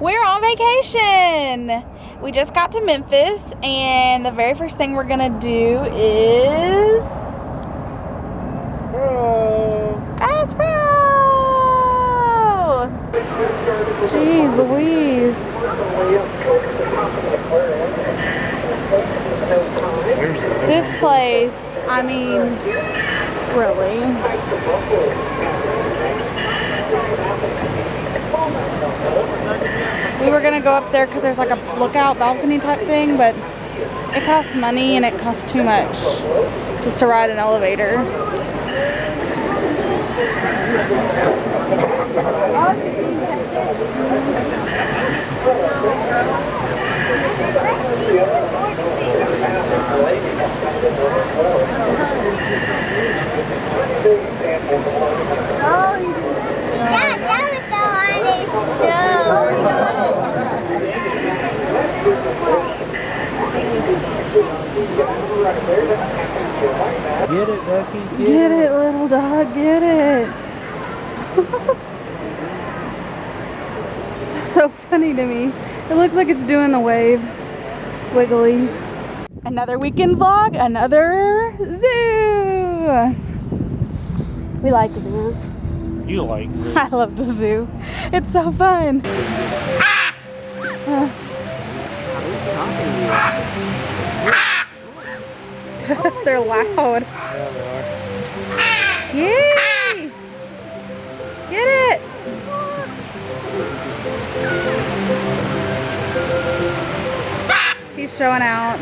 We're on vacation. We just got to Memphis, and the very first thing we're gonna do is Aspro. Jeez Louise. This place, I mean, really. We were gonna go up there because there's like a lookout balcony type thing, but it costs money and it costs too much just to ride an elevator. Yeah, Daddy fell on his Get it, Ducky. Get it, little dog, get it. That's so funny to me. It looks like it's doing the wave wigglies. Another weekend vlog, another zoo. We like zoos. You like zoos. I love the zoo. It's so fun. They're loud. Yay! Get it! He's showing out.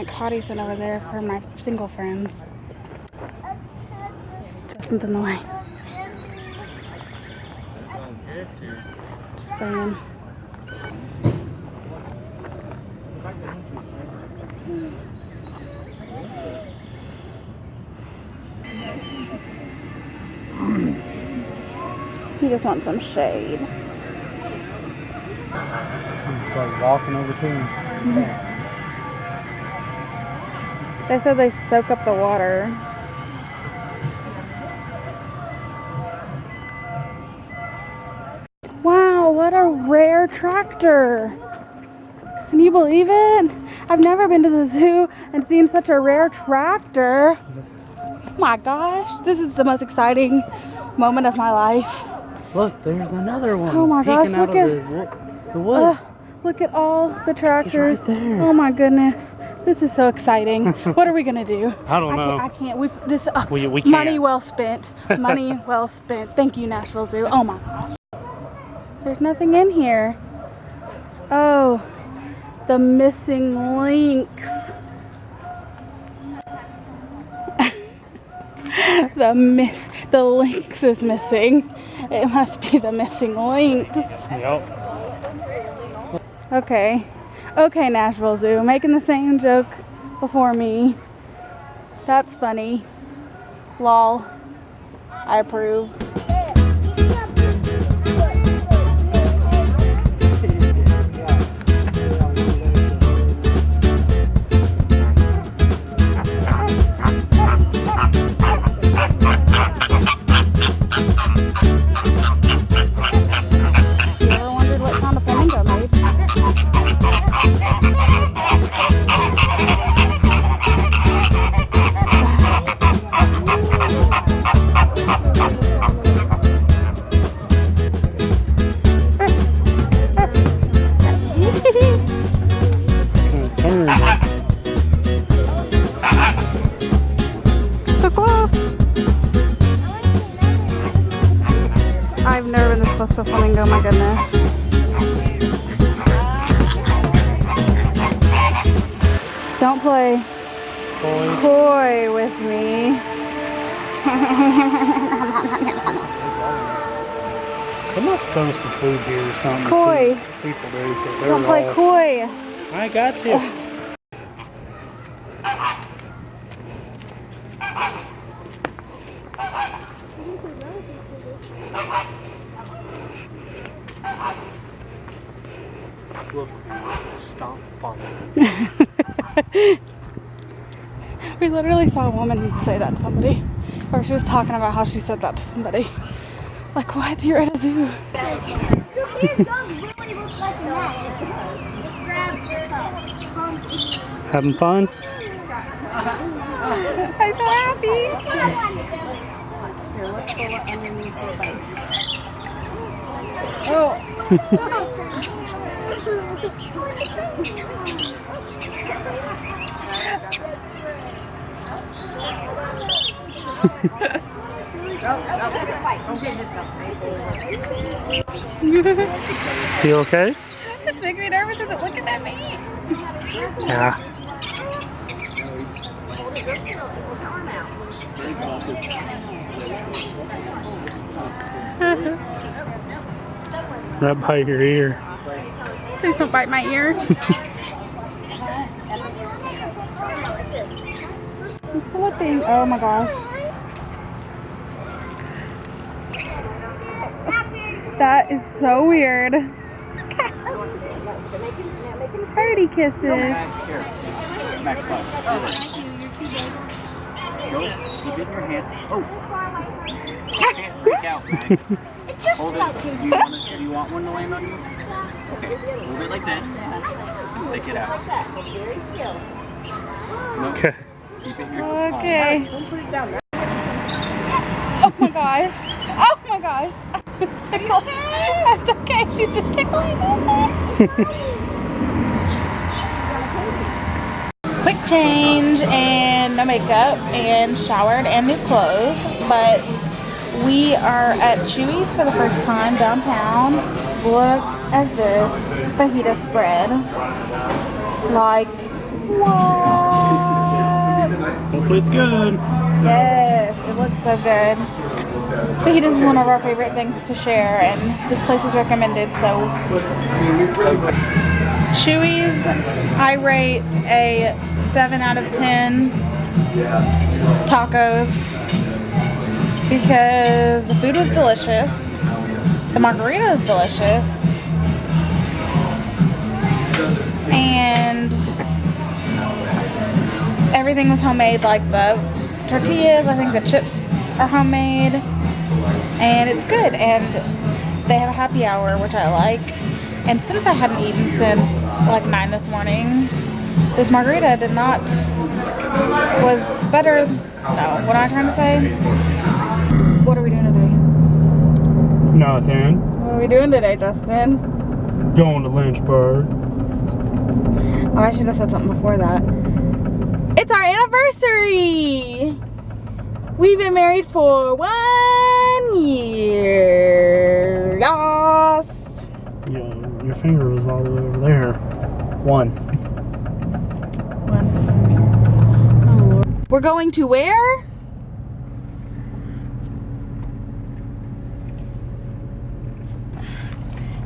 Cottyson over there for my single friends. Justin's in the way. Just saying. He just wants some shade. He's like walking over to him. Mm-hmm. They said they soak up the water. Wow, what a rare tractor. Can you believe it? I've never been to the zoo and seen such a rare tractor. Oh my gosh, this is the most exciting moment of my life. Look, there's another one. Oh my gosh, look at the woods. Look at all the tractors. He's right there. Oh my goodness. This is so exciting. What are we gonna do? I don't know. I can't. We can't. Money well spent. Money well spent. Thank you, Nashville Zoo. Oh my gosh. There's nothing in here. Oh, the missing links. The lynx is missing. It must be the missing lynx. Yep. Okay. Okay, Nashville Zoo, making the same joke before me. That's funny. Lol. I approve. I've never been this close to a flamingo, my goodness. Don't play coy with me. They must throw some food here or something. Coy. People do. 'Cause they're Don't play all- coy. I got you. Look, stop following. We literally saw a woman say that to somebody. Or she was talking about how she said that to somebody. Like, what? You're at a zoo. Your dog really looks like a gnat. Having fun? I'm so happy. Here, let's pull it underneath the bike. Oh. You okay? It's making me nervous. Is it looking at me? Yeah. Right by your ear. Please don't bite my ear. It's slipping. Oh my gosh. That is so weird. Party kisses. Here, MacLeod. Go, keep it in your hand. Oh, can't freak out, Max. Hold it. Do you want one to land on you? Okay, move it like this. And stick it out. No, Okay. keep it in your palm. Okay. Oh my gosh. Oh my gosh. It's okay. She's just tickling me. Quick change and no makeup and showered and new clothes, but we are at Chewy's for the first time downtown. Look at this fajita spread. Like, what? Hopefully it's good. Yes, it looks so good. Fajitas is one of our favorite things to share, and this place was recommended, so. Chewy's, I rate a 7 out of 10 tacos because the food was delicious, the margarita is delicious, and everything was homemade, like the tortillas. I think the chips are homemade, and it's good, and they have a happy hour, which I like. And since I hadn't eaten since like 9 this morning, this margarita was better. No, what am I trying to say? What are we doing today? Nothing. What are we doing today, Justin? Going to Lynchburg. Oh, I should have said something before that. It's our anniversary! We've been married for 1 year. Yes! Your finger was all the way over there. One. Oh. We're going to where?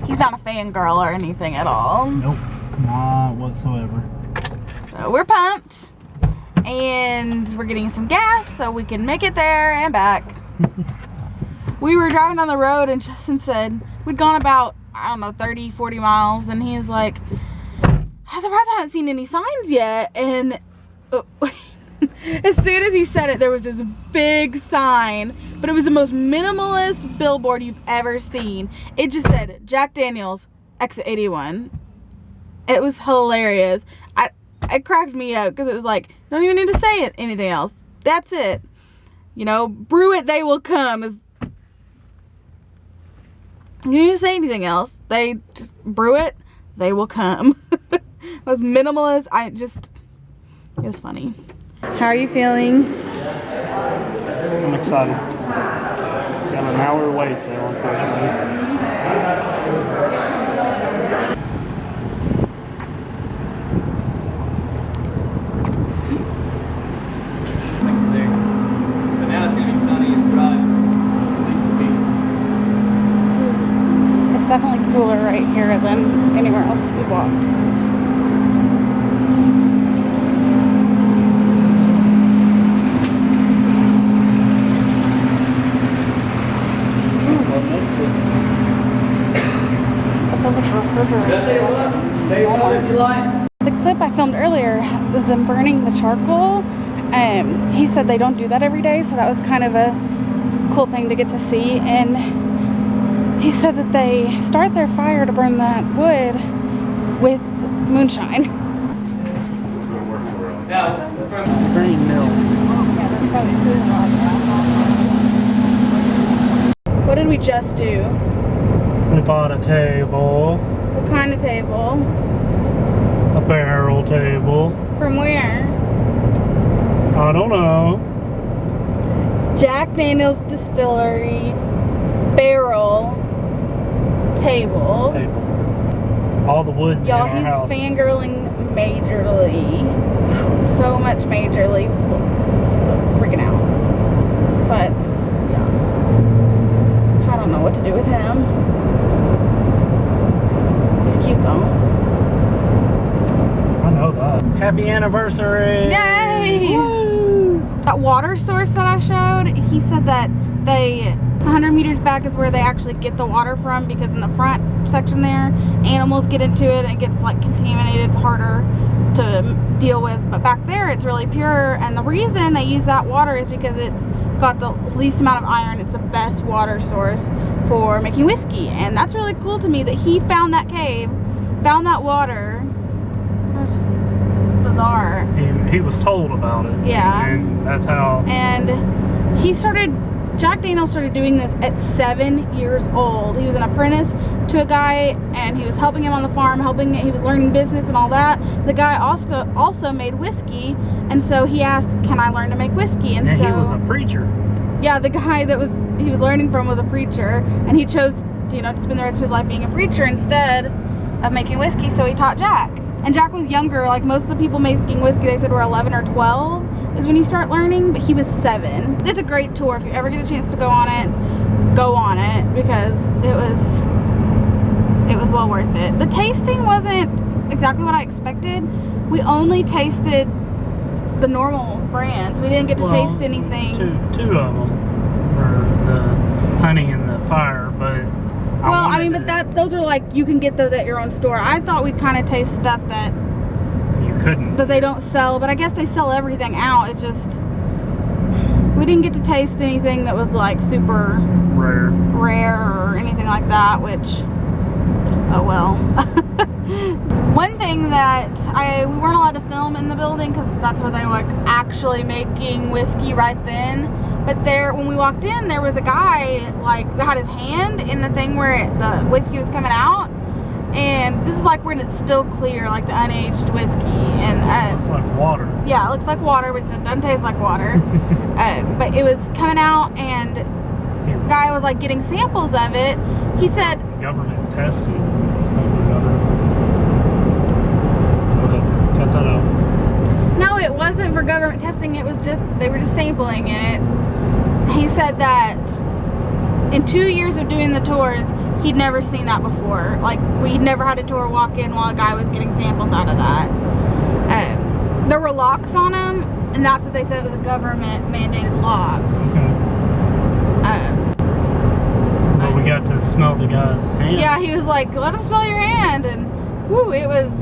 He's not a fangirl or anything at all. Nope. Not whatsoever. So we're pumped. And we're getting some gas so we can make it there and back. We were driving down the road and Justin said we'd gone about, I don't know, 30, 40 miles. And he's like, I'm surprised I haven't seen any signs yet. And as soon as he said it, there was this big sign. But it was the most minimalist billboard you've ever seen. It just said, Jack Daniels, exit 81. It was hilarious. It cracked me up because it was like, don't even need to say it, anything else. That's it. You know, brew it, they will come. You don't need to say anything else. They just brew it, they will come. It was minimalist. It was funny. How are you feeling? I'm excited. Got an hour wait though, unfortunately. But now it's gonna be sunny and dry. It's definitely cooler right here than anywhere else we walked. It feels like a refrigerator. The clip I filmed earlier was them burning the charcoal. He said they don't do that every day, so that was kind of a cool thing to get to see. And he said that they start their fire to burn that wood with moonshine. Green mill. What did we just do? We bought a table, What kind of table? a barrel table. From where? I don't know. Jack Daniel's Distillery barrel table. All the wood Y'all, in he's our house. fangirling majorly. So much majorly. So freaking out. But, yeah. I don't know what to do with him. He's cute though. I know that. Happy anniversary! Yay! Woo! That water source that I showed, he said that they 100 meters back is where they actually get the water from, because in the front section there, animals get into it and it gets like contaminated. It's harder to deal with, but back there it's really pure. And the reason they use that water is because it's got the least amount of iron. It's the best water source for making whiskey, and that's really cool to me that he found that cave, found that water. That's bizarre. He was told about it. Yeah. And that's how. And he started, Jack Daniel started doing this at 7 years old. He was an apprentice to a guy, and he was helping him on the farm, he was learning business and all that. The guy also made whiskey, and so he asked, can I learn to make whiskey? And so he was a preacher. yeah, the guy that he was learning from was a preacher, and he chose, you know, to spend the rest of his life being a preacher instead of making whiskey, so he taught Jack. And Jack was younger. Like most of the people making whiskey, they said were 11 or 12 is when you start learning, but he was 7. It's a great tour. If you ever get a chance to go on it, because it was well worth it. The tasting wasn't exactly what I expected. We only tasted the normal brands. We didn't get to taste anything. Two of them were the honey and the fire, but those are like, you can get those at your own store. I thought we'd kind of taste stuff that you couldn't. That they don't sell, but I guess they sell everything out. It's just, we didn't get to taste anything that was like super rare or anything like that, which, oh well. One thing that we weren't allowed to film in the building, because that's where they were like actually making whiskey right then. But there, when we walked in, there was a guy like that had his hand in the thing where the whiskey was coming out, and this is like when it's still clear, like the unaged whiskey, and it looks like water. Yeah, it looks like water, but it doesn't taste like water. But it was coming out, and the guy was like getting samples of it. He said, government tested something or other. Go ahead, cut that out. No, it wasn't for government testing. It was just, they were just sampling it. He said that in 2 years of doing the tours, he'd never seen that before. Like, we'd never had a tour walk in while a guy was getting samples out of that. There were locks on them, and that's what they said was the government mandated locks. But we got to smell the guy's hand. Yeah, he was like, let him smell your hand, and whoo, it was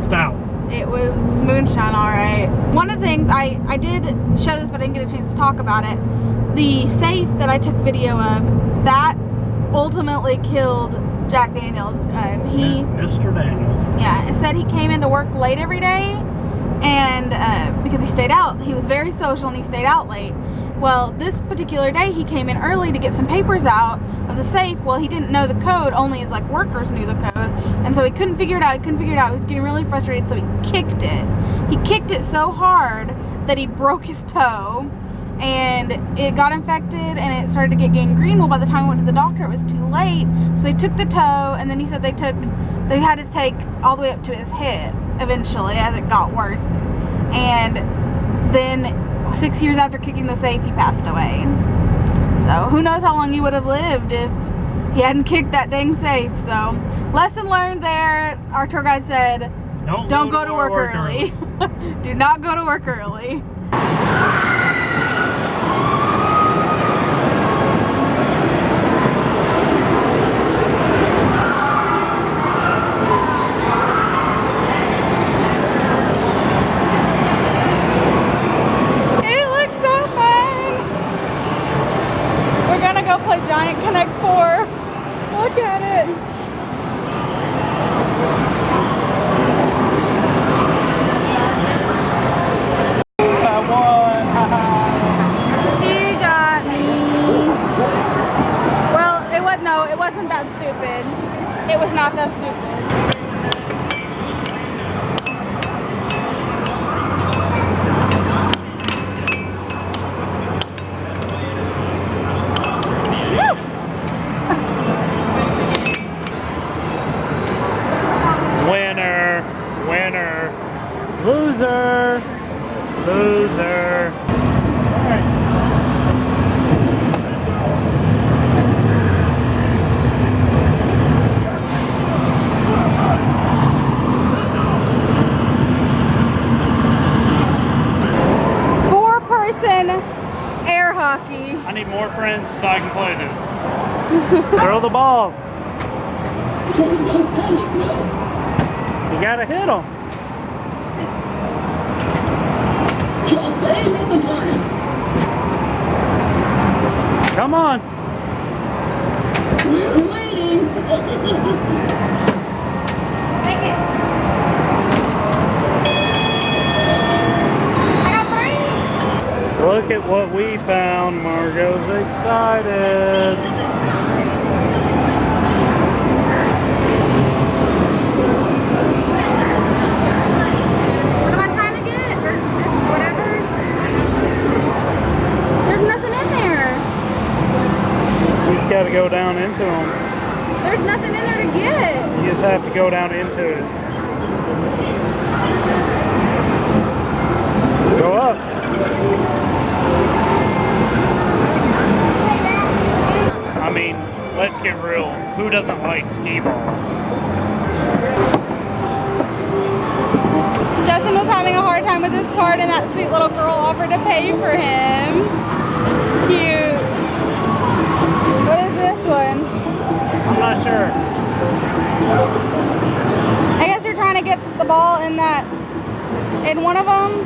stout. It was moonshine, all right. One of the things, I did show this, but I didn't get a chance to talk about it. The safe that I took video of, that ultimately killed Jack Daniels. Mr. Daniels. Yeah, it said he came into work late every day, and because he stayed out. He was very social, and he stayed out late. Well, this particular day, he came in early to get some papers out of the safe. Well, he didn't know the code. Only his like workers knew the code, and so he couldn't figure it out. He was getting really frustrated, so he kicked it. He kicked it so hard that he broke his toe, and it got infected and it started to get gangrene. Well, by the time we went to the doctor, it was too late. So they took the toe, and then he said they had to take all the way up to his hip eventually as it got worse. And then 6 years after kicking the safe, he passed away. So who knows how long he would have lived if he hadn't kicked that dang safe. So lesson learned there. Our tour guide said, don't go to work early. Do not go to work early. It looks so fun. We're gonna go play Giant Connect 4. Look at it. He got me. Well, it wasn't that stupid. It was not that stupid. Winner, winner, loser, loser. All right. Four-person air hockey. I need more friends so I can play this. Throw the balls. You gotta hit them. Just aim at the target. Come on. We're waiting. Make it. I got 3. Look at what we found. Margo's excited. What am I trying to get? Or just whatever. There's nothing in there. We just gotta go down into them. There's nothing in there to get. You just have to go down into it. Go up. I mean, let's get real. Who doesn't like skee ball? Justin was having a hard time with his card, and that sweet little girl offered to pay for him. Cute. What is this one? I'm not sure. I guess you're trying to get the ball in one of them.